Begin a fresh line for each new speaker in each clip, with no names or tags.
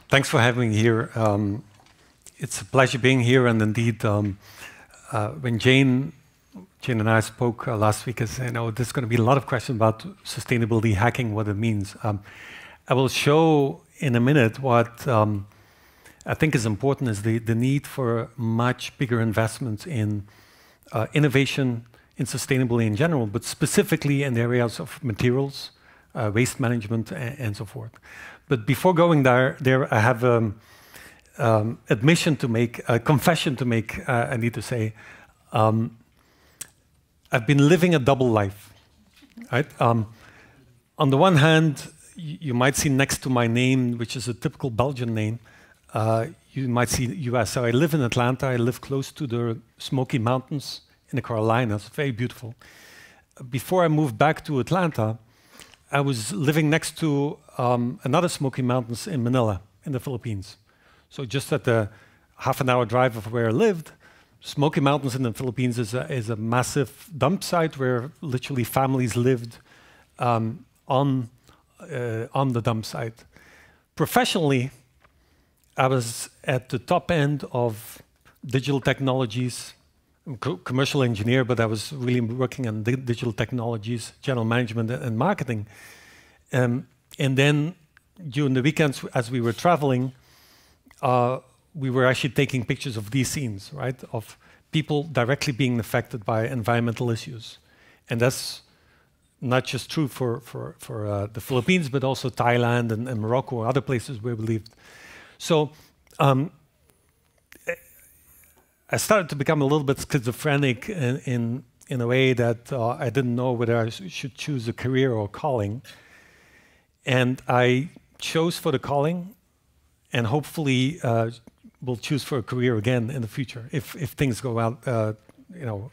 Thanks for having me here. It's a pleasure being here, and indeed, when Jane and I spoke last week, I said, there's going to be a lot of questions about sustainability hacking, what it means. I will show in a minute what I think is important is the need for much bigger investments in innovation, in sustainability in general, but specifically in the areas of materials, waste management, and so forth. But before going there I have admission to make, a confession to make, I need to say. I've been living a double life, right? On the one hand, you might see next to my name, which is a typical Belgian name, you might see US. So I live in Atlanta, I live close to the Smoky Mountains in the Carolinas, very beautiful. Before I moved back to Atlanta, I was living next to another Smoky Mountains in Manila, in the Philippines. So just at the half-an-hour drive of where I lived, Smoky Mountains in the Philippines is a massive dump site where literally families lived on the dump site. Professionally, I was at the top end of digital technologies, commercial engineer, but I was really working on digital technologies, general management, and marketing. And then during the weekends, as we were traveling, we were actually taking pictures of these scenes, right? Of people directly being affected by environmental issues. And that's not just true for the Philippines, but also Thailand and Morocco and other places where we lived. So I started to become a little bit schizophrenic in a way that I didn't know whether I should choose a career or a calling. And I chose for the calling, and hopefully will choose for a career again in the future if things go out,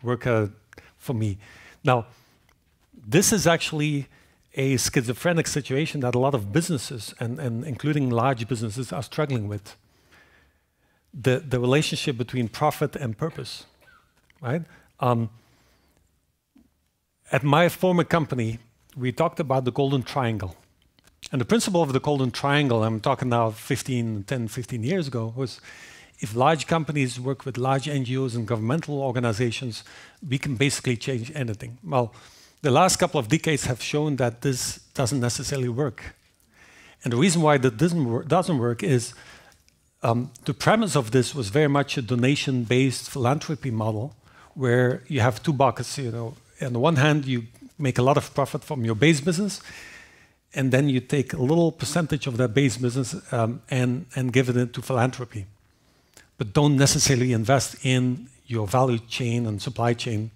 work for me. Now, this is actually a schizophrenic situation that a lot of businesses, and including large businesses, are struggling with. The relationship between profit and purpose, right? At my former company, we talked about the golden triangle. And the principle of the golden triangle, I'm talking now 10, 15 years ago, was if large companies work with large NGOs and governmental organizations, we can basically change anything. Well, the last couple of decades have shown that this doesn't necessarily work. And the reason why that doesn't work is the premise of this was very much a donation-based philanthropy model, where you have two buckets. On the one hand, you make a lot of profit from your base business, and then you take a little percentage of that base business and give it into philanthropy. But don't necessarily invest in your value chain and supply chain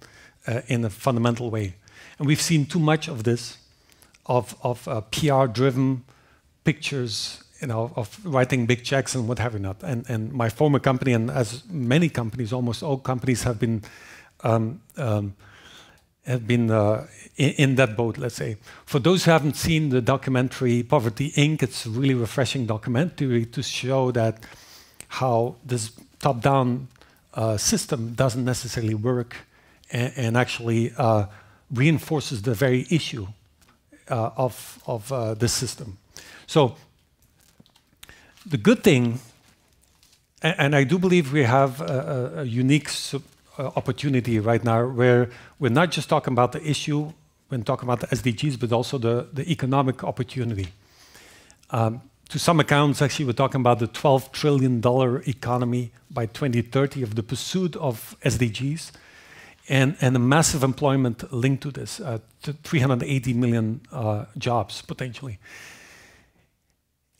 in a fundamental way. And we've seen too much of this, of PR-driven pictures, of writing big checks and what have you not. And my former company, and as many companies, almost all companies have been in that boat, let's say. For those who haven't seen the documentary Poverty Inc., it's a really refreshing documentary to show that how this top-down system doesn't necessarily work and actually reinforces the very issue of this system. So the good thing, and I do believe we have a unique opportunity right now where we're not just talking about the issue when talking about the SDGs, but also the economic opportunity. To some accounts, actually, we're talking about the $12 trillion economy by 2030 of the pursuit of SDGs, and a massive employment linked to this, to 380 million jobs, potentially.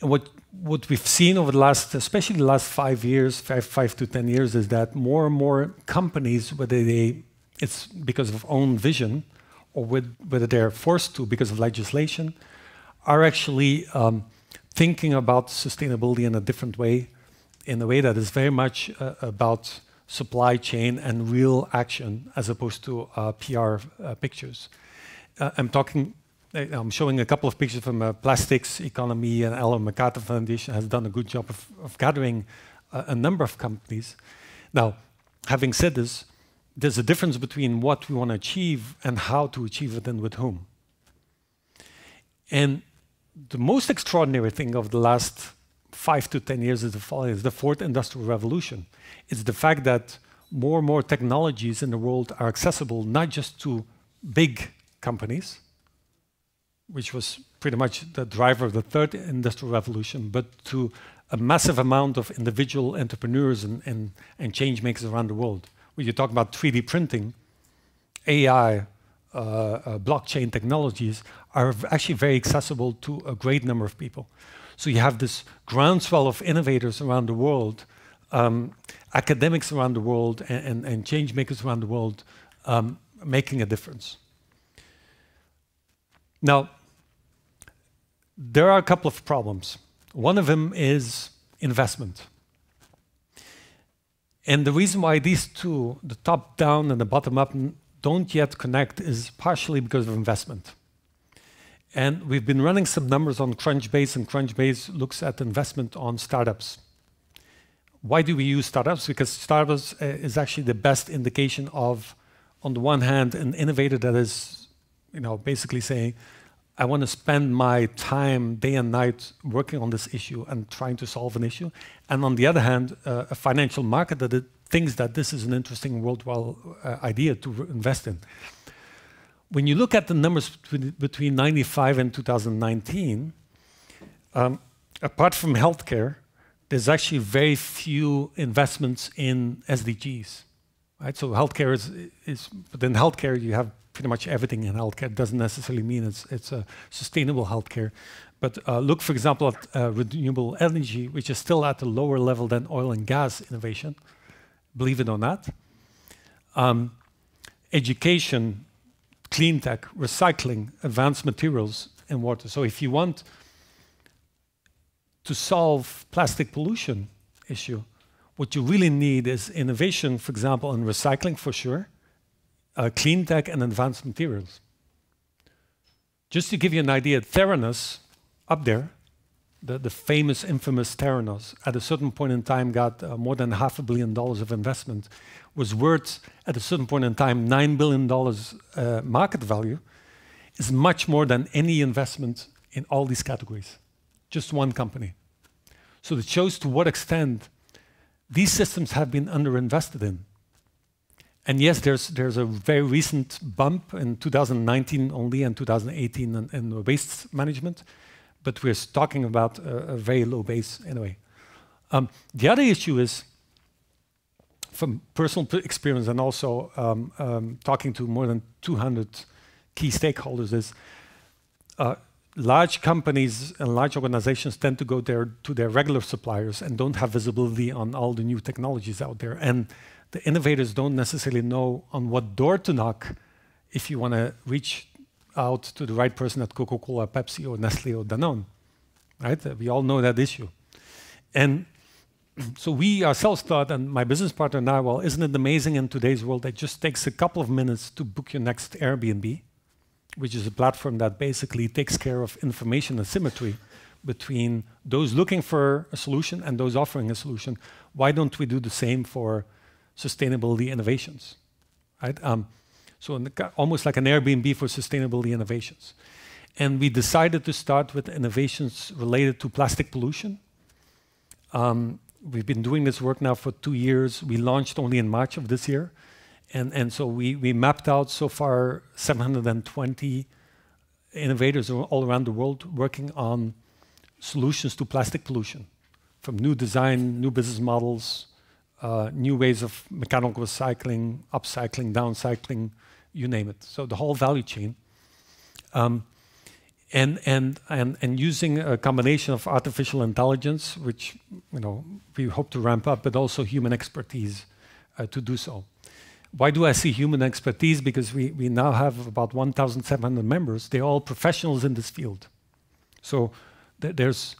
And what we've seen over the last, especially the last 5 years, 5 to 10 years, is that more and more companies, whether it's because of own vision or whether they're forced to because of legislation, are actually thinking about sustainability in a different way, in a way that is very much about supply chain and real action as opposed to PR pictures. I'm showing a couple of pictures from Plastics Economy, and Ellen MacArthur Foundation has done a good job of gathering a number of companies. Now, having said this, there's a difference between what we want to achieve and how to achieve it and with whom. And the most extraordinary thing of the last 5 to 10 years is the following: is the fourth industrial revolution. It's the fact that more and more technologies in the world are accessible not just to big companies, which was pretty much the driver of the third industrial revolution, but to a massive amount of individual entrepreneurs and change makers around the world. When you talk about 3D printing, AI, blockchain technologies are actually very accessible to a great number of people. So you have this groundswell of innovators around the world, academics around the world, and change makers around the world making a difference. Now, there are a couple of problems. One of them is investment. And the reason why these two, the top-down and the bottom-up, don't yet connect is partially because of investment. And we've been running some numbers on Crunchbase, and Crunchbase looks at investment on startups. Why do we use startups? Because startups is actually the best indication of, on the one hand, an innovator that is, basically saying, I want to spend my time day and night working on this issue and trying to solve an issue. And on the other hand, a financial market that thinks that this is an interesting worldwide idea to invest in. When you look at the numbers between 95 and 2019, apart from healthcare, there's actually very few investments in SDGs. Right? So healthcare but in healthcare you have pretty much everything in healthcare. It doesn't necessarily mean it's a sustainable healthcare. But look, for example, at renewable energy, which is still at a lower level than oil and gas innovation, believe it or not. Education, clean tech, recycling, advanced materials, and water. So if you want to solve plastic pollution issue, what you really need is innovation, for example, in recycling for sure, clean tech and advanced materials. Just to give you an idea, Theranos, up there, the famous, infamous Theranos, at a certain point in time got more than $500 million of investment, was worth, at a certain point in time, $9 billion market value, is much more than any investment in all these categories. Just one company. So it shows to what extent these systems have been underinvested in. And yes, there's a very recent bump in 2019 only and 2018 in the waste management, but we're talking about a very low base anyway. The other issue is, from personal experience and also talking to more than 200 key stakeholders, is large companies and large organizations tend to go to their regular suppliers and don't have visibility on all the new technologies out there. And the innovators don't necessarily know on what door to knock if you want to reach out to the right person at Coca-Cola, Pepsi, or Nestle, or Danone. Right? We all know that issue. And so we ourselves thought, and my business partner now, well, isn't it amazing in today's world that it just takes a couple of minutes to book your next Airbnb, which is a platform that basically takes care of information asymmetry between those looking for a solution and those offering a solution. Why don't we do the same for sustainability innovations? Right? So almost like an Airbnb for sustainability innovations. And we decided to start with innovations related to plastic pollution. We've been doing this work now for 2 years. We launched only in March of this year. And so we mapped out so far 720 innovators all around the world working on solutions to plastic pollution, from new design, new business models, new ways of mechanical recycling, upcycling, downcycling, you name it. So the whole value chain. And using a combination of artificial intelligence, which we hope to ramp up, but also human expertise to do so. Why do I see human expertise? Because we now have about 1,700 members. They're all professionals in this field. So there's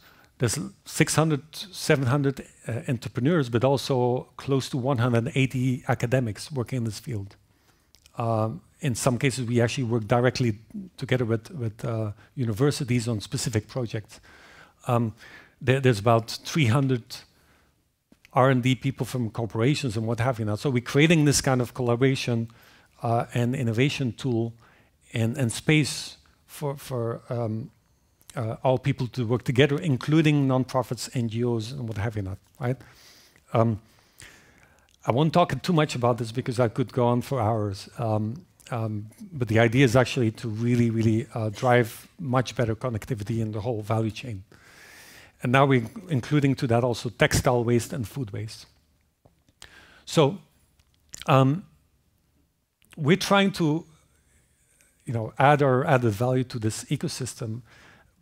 600, 700 entrepreneurs, but also close to 180 academics working in this field. In some cases, we actually work directly together with universities on specific projects. There's about 300 R&D people from corporations and what have you now. So we're creating this kind of collaboration and innovation tool and space for all people to work together, including nonprofits, NGOs, and what have you not, right? I won't talk too much about this because I could go on for hours. But the idea is actually to really, really drive much better connectivity in the whole value chain. And now we're including to that also textile waste and food waste. So we're trying to add our added value to this ecosystem,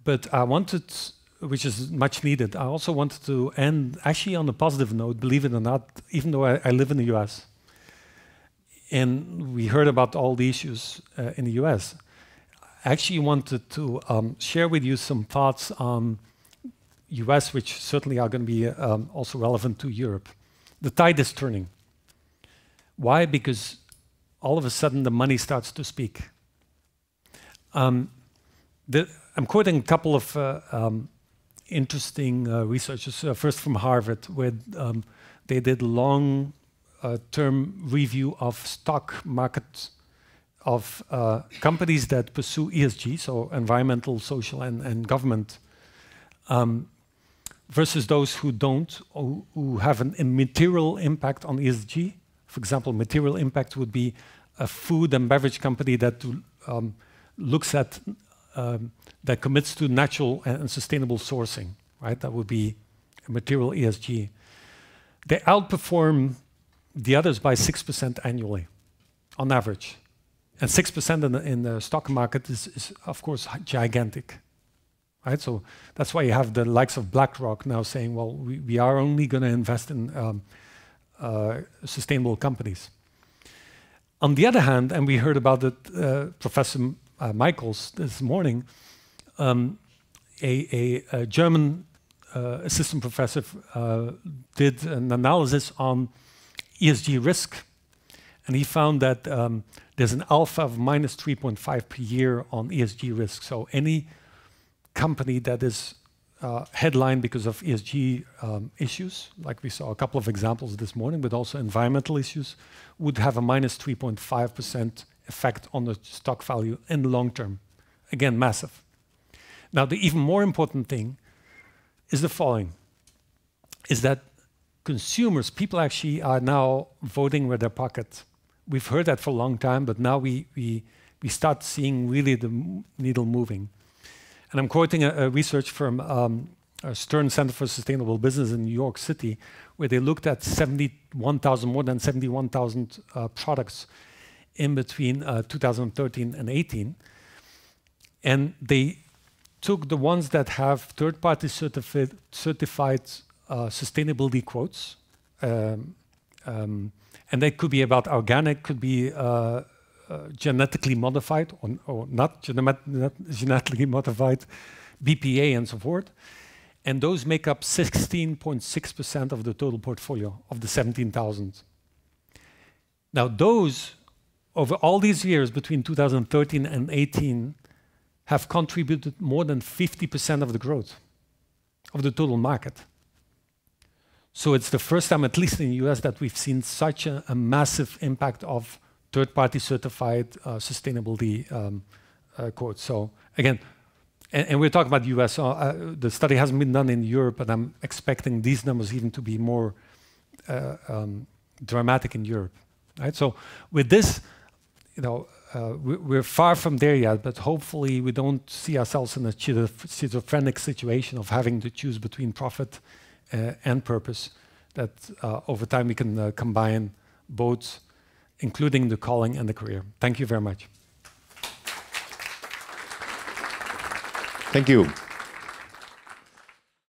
but I wanted, which is much needed, I also wanted to end actually on a positive note, believe it or not, even though I live in the US. And we heard about all the issues in the US. I actually wanted to share with you some thoughts on US, which certainly are going to be also relevant to Europe. The tide is turning. Why? Because all of a sudden the money starts to speak. I'm quoting a couple of interesting researchers, first from Harvard, where they did long-term review of stock markets of companies that pursue ESG, so environmental, social, and government, versus those who don't, who have an immaterial impact on ESG. For example, material impact would be a food and beverage company that looks at, that commits to natural and sustainable sourcing, right? That would be a material ESG. They outperform the others by 6% annually, on average. And 6% in the stock market is, of course, gigantic, right? So that's why you have the likes of BlackRock now saying, well, we are only going to invest in sustainable companies. On the other hand, and we heard about it, Professor Michaels this morning, a German assistant professor did an analysis on ESG risk, and he found that there's an alpha of minus 3.5 per year on ESG risk. So any company that is headlined because of ESG issues, like we saw a couple of examples this morning, but also environmental issues, would have a minus 3.5% effect on the stock value in the long term. Again, massive. Now, the even more important thing is the following, is that consumers, people actually are now voting with their pocket. We've heard that for a long time, but now we start seeing really the needle moving. And I'm quoting a research from Stern Center for Sustainable Business in New York City, where they looked at more than 71,000 products in between 2013 and 18. And they took the ones that have third-party certified sustainability quotes. And they could be about organic, could be genetically modified or not genetically modified, BPA and so forth. And those make up 16.6% of the total portfolio of the 17,000. Now those, over all these years between 2013 and 18, have contributed more than 50% of the growth of the total market. So it's the first time, at least in the US, that we've seen such a massive impact of third-party certified sustainability quotes. So again, and we're talking about the US, so the study hasn't been done in Europe, but I'm expecting these numbers even to be more dramatic in Europe, right? So with this, we're far from there yet, but hopefully we don't see ourselves in a schizophrenic situation of having to choose between profit and purpose, that over time we can combine both, including the calling and the career. Thank you very much.
Thank you.